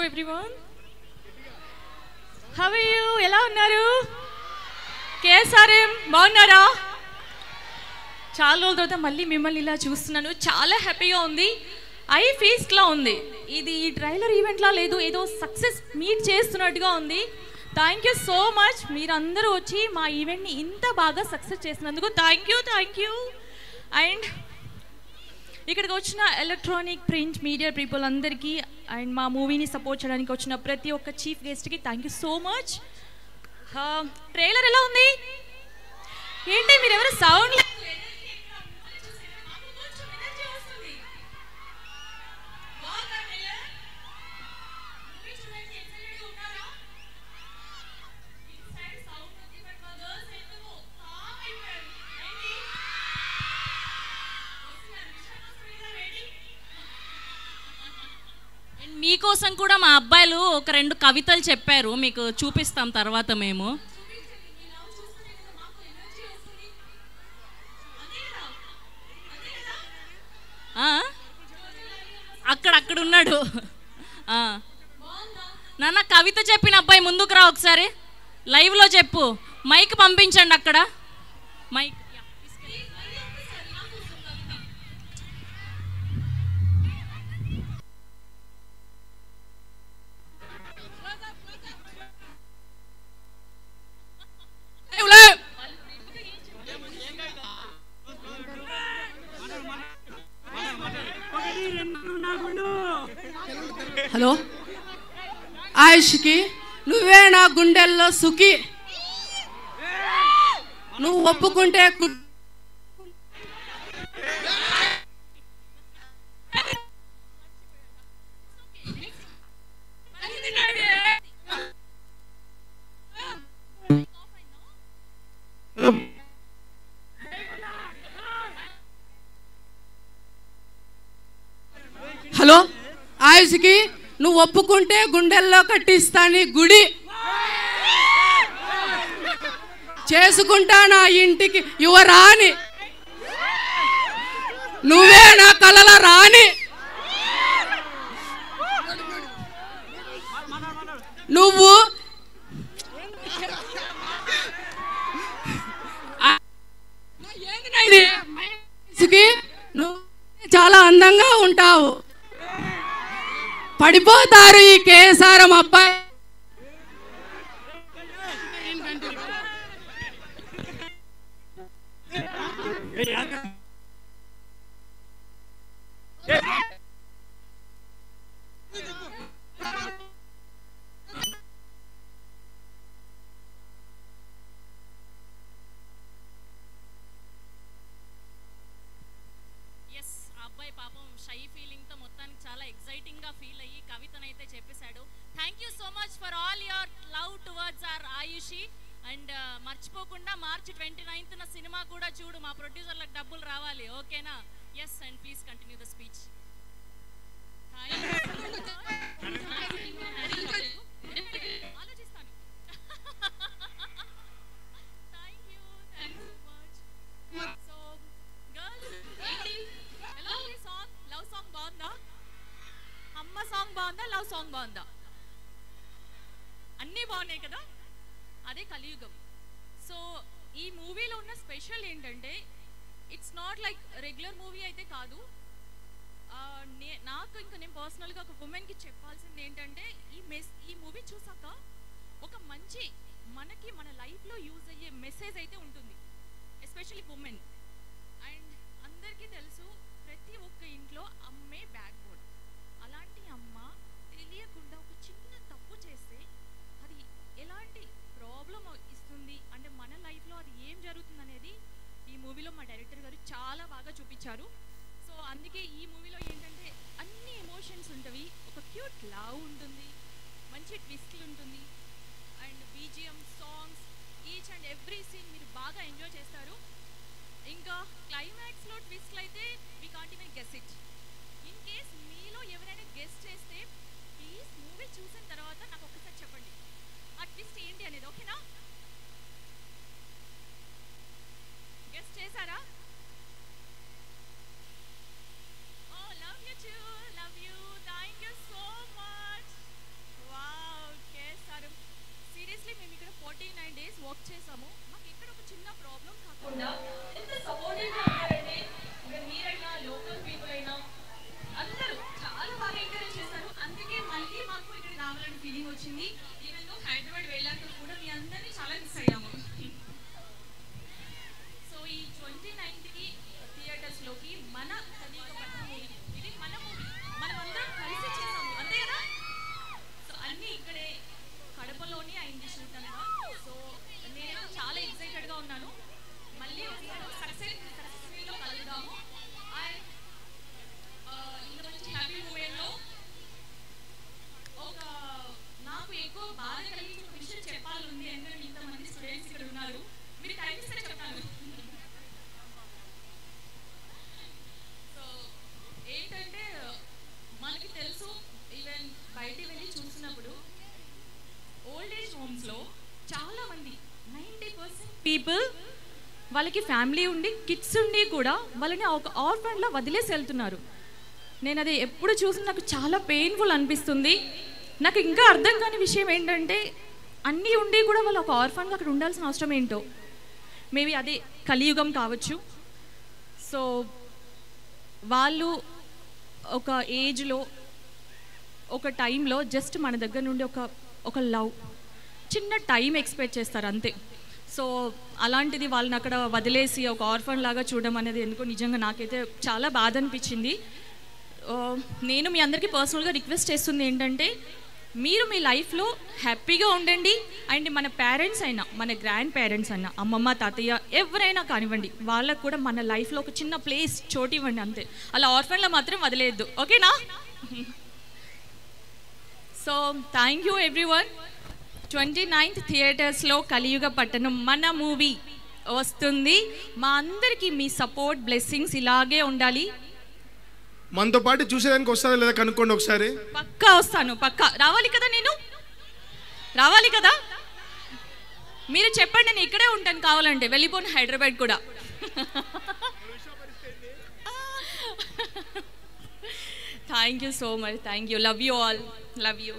everyone. How are you? ఎలా ఉన్నారు? KSRM బాగున్నారా? చాలా రోజుల తర్వాత మళ్ళీ మిమ్మల్ని ఇలా చూస్తున్నాను. చాలా హ్యాపీగా ఉంది. ఐ ఫీస్ట్లా ఉంది. ఇది ట్రైలర్ ఈవెంట్లా లేదు, ఏదో సక్సెస్ మీట్ చేస్తున్నట్టుగా ఉంది. Thank you so much. మీరందరూ వచ్చి మా ఈవెంట్ని ఇంత బాగా సక్సెస్ చేసినందుకు థ్యాంక్ యూ. అండ్ ఇక్కడికి వచ్చిన ఎలక్ట్రానిక్ ప్రింట్ మీడియా పీపుల్ అందరికీ అండ్ మా మూవీని సపోర్ట్ చేయడానికి వచ్చిన ప్రతి ఒక్క చీఫ్ గెస్ట్కి thank you so much. Trailer ఎలా ఉంది? ఏంటి మీరు ఎవరు సౌండ్ మీకోసం కూడా మా అబ్బాయిలు ఒక 2 కవితలు చెప్పారు, మీకు చూపిస్తాం తర్వాత. మేము అక్కడ ఉన్నాడు. నాన్న కవిత చెప్పిన అబ్బాయి ముందుకు రా ఒకసారి, లైవ్లో చెప్పు. మైక్ పంపించండి అక్కడ, మైక్. హలో ఆయుష్కి, నువ్వే నా గుండెల్లో సుఖి, నువ్వు ఒప్పుకుంటే హలో ఆయుష్కి, నువ్వు ఒప్పుకుంటే గుండెల్లో కట్టిస్తాను గుడి, చేసుకుంటా నా ఇంటికి యువరాణి, నువ్వే నా కలల రాణి, నువ్వు నువ్వు చాలా అందంగా ఉంటావు. పడిపోతారు ఈ కేసారం అబ్బాయి. పాపం షై ఫీలింగ్తో మొత్తానికి చాలా ఎక్సైటింగ్గా ఫీల్ అయ్యి కవితనైతే చెప్పేశాడు. Thank you so much for all your love towards our Ayushi. And మర్చిపోకుండా మార్చి 29న సినిమా కూడా చూడు, మా ప్రొడ్యూసర్లకు డబ్బులు రావాలి, ఓకేనా? Yes, and please continue the speech. ఆలోచిస్తాను. Thank you so much. So girls, ఎలా ఉంది సాంగ్? లవ్ సాంగ్ బాగుందా? అమ్మ సాంగ్ బాగుందా? లవ్ సాంగ్ బాగుందా? అన్నీ బాగున్నాయి కదా. అదే కలియుగం. సో ఈ మూవీలో ఉన్న స్పెషల్ ఏంటంటే, it's not like regular movie అయితే కాదు. నాకు ఇంకా నేను పర్సనల్గా ఒక ఉమెన్కి చెప్పాల్సింది ఏంటంటే, ఈ మూవీ చూసాక ఒక మంచి మనకి మన లైఫ్లో యూజ్ అయ్యే మెసేజ్ అయితే ఉంటుంది, ఎస్పెషల్లీ ఉమెన్. అండ్ అందరికీ తెలుసు, ప్రతి ఒక్క ఇంట్లో అమ్మే బ్యాక్ బోన్. అలాంటి అమ్మ తెలియకుండా ఒక చిన్న తప్పు చేస్తే అది ఎలాంటి ప్రాబ్లం ఇస్తుంది అంటే మన లైఫ్లో అది ఏం జరుగుతుంది అనేది ఈ మూవీలో మా డైరెక్టర్ గారు చాలా బాగా చూపించారు. సో అందుకే ఈ మూవీలో ఏంటంటే అన్ని ఎమోషన్స్ ఉంటవి, ఒక క్యూట్ లవ్ ఉంటుంది, మంచి ట్విస్ట్లు ఉంటుంది, and BGM songs, each and every scene మీరు బాగా ఎంజాయ్ చేస్తారు. ఇంకా క్లైమాక్స్లో ట్విస్ట్లు అయితే we can't even guess it. In case మీలో ఎవరైనా గెస్ చేస్తే ప్లీజ్ మూవీ చూసిన తర్వాత నాకు ఒకసారి చెప్పండి ఆ ట్విస్ట్ ఏంటి అనేది, ఓకేనా? గెస్ చేశారా? Oh love you too, love you, thank you so much. Feeling వచ్చింది. ఈవెన్ దో హైదరాబాద్ వెళ్ళాక కూడా మీ అందరినీ చాలా మిస్ అయ్యాము. సో ఈ 29th థియేటర్స్లోకి మన కలియుగ పట్టణం మూవీ, ఇది మన మూవీ, మనం అందరం కలిసి చేసాము అంతే కదా. సో అన్నీ ఇక్కడే కడపలోనే అయింది షూట్ అనగా. సో నేను చాలా ఎక్సైటెడ్గా ఉన్నాను. మళ్ళీ ఒకసారి సక్సెస్ఫుల్గా కలుద్దాము. అండ్ ఇంత మంచి హ్యాపీ మూమెంట్లో ఒక నాకు ఎక్కువ బాధ కలిగించి ఒక విషయం చెప్పాలి ఉంది. ఎందుకంటే ఇంతమంది స్టూడెంట్స్ ఇక్కడ ఉన్నారు, మీరు టైం ఇస్తే చెప్తాను. సో ఏంటంటే మనకి తెలుసు, ఈవెన్ బయటికి వెళ్ళి చూసినప్పుడు ఓల్డ్ ఏజ్ హోమ్స్లో చాలామంది 90% పీపుల్ వాళ్ళకి ఫ్యామిలీ ఉండి కిడ్స్ ఉండి కూడా వాళ్ళని ఒక ఆర్ఫన్లో వదిలేసి వెళ్తున్నారు. నేను అది ఎప్పుడు చూసి నాకు చాలా పెయిన్ఫుల్ అనిపిస్తుంది. నాకు ఇంకా అర్థం కాని విషయం ఏంటంటే అన్నీ ఉండి కూడా వాళ్ళు ఒక ఆర్ఫన్గా అక్కడ ఉండాల్సిన అవసరం ఏంటో. మేబీ అదే కలియుగం కావచ్చు. సో వాళ్ళు ఒక ఏజ్లో ఒక టైంలో జస్ట్ మన దగ్గర నుండి ఒక లవ్ చిన్న టైం ఎక్స్పెక్ట్ చేస్తారు అంతే. సో అలాంటిది వాళ్ళని అక్కడ వదిలేసి ఒక ఆర్ఫన్ లాగా చూడడం అనేది ఎందుకో నిజంగా నాకైతే చాలా బాధ అనిపించింది. నేను మీ అందరికీ పర్సనల్గా రిక్వెస్ట్ చేస్తుంది ఏంటంటే మీరు మీ లైఫ్లో హ్యాపీగా ఉండండి. అండ్ మన పేరెంట్స్ అయినా మన గ్రాండ్ పేరెంట్స్ అయినా అమ్మమ్మ తాతయ్య ఎవరైనా కానివ్వండి, వాళ్ళకు కూడా మన లైఫ్లో ఒక చిన్న ప్లేస్ చోటు ఇవ్వండి అంతే. అలా ఆర్ఫన్లో మాత్రం వదిలేయద్దు, ఓకేనా? So thank you everyone. 29th థియేటర్స్లో కలియుగ పట్టణం మన మూవీ వస్తుంది. మా అందరికీ మీ సపోర్ట్ బ్లెస్సింగ్స్ ఇలాగే ఉండాలి. మనతో పాటు చూసేదానికి వస్తారా లేదా కనుక్కోండి ఒకసారి. పక్కా వస్తాను, పక్కా రావాలి కదా, నేను రావాలి కదా. మీరు చెప్పండి, నేను ఇక్కడే ఉంటాను, కావాలంటే వెళ్ళిపోను హైదరాబాద్ కూడా. Thank you so much, thank you, love you all, love you.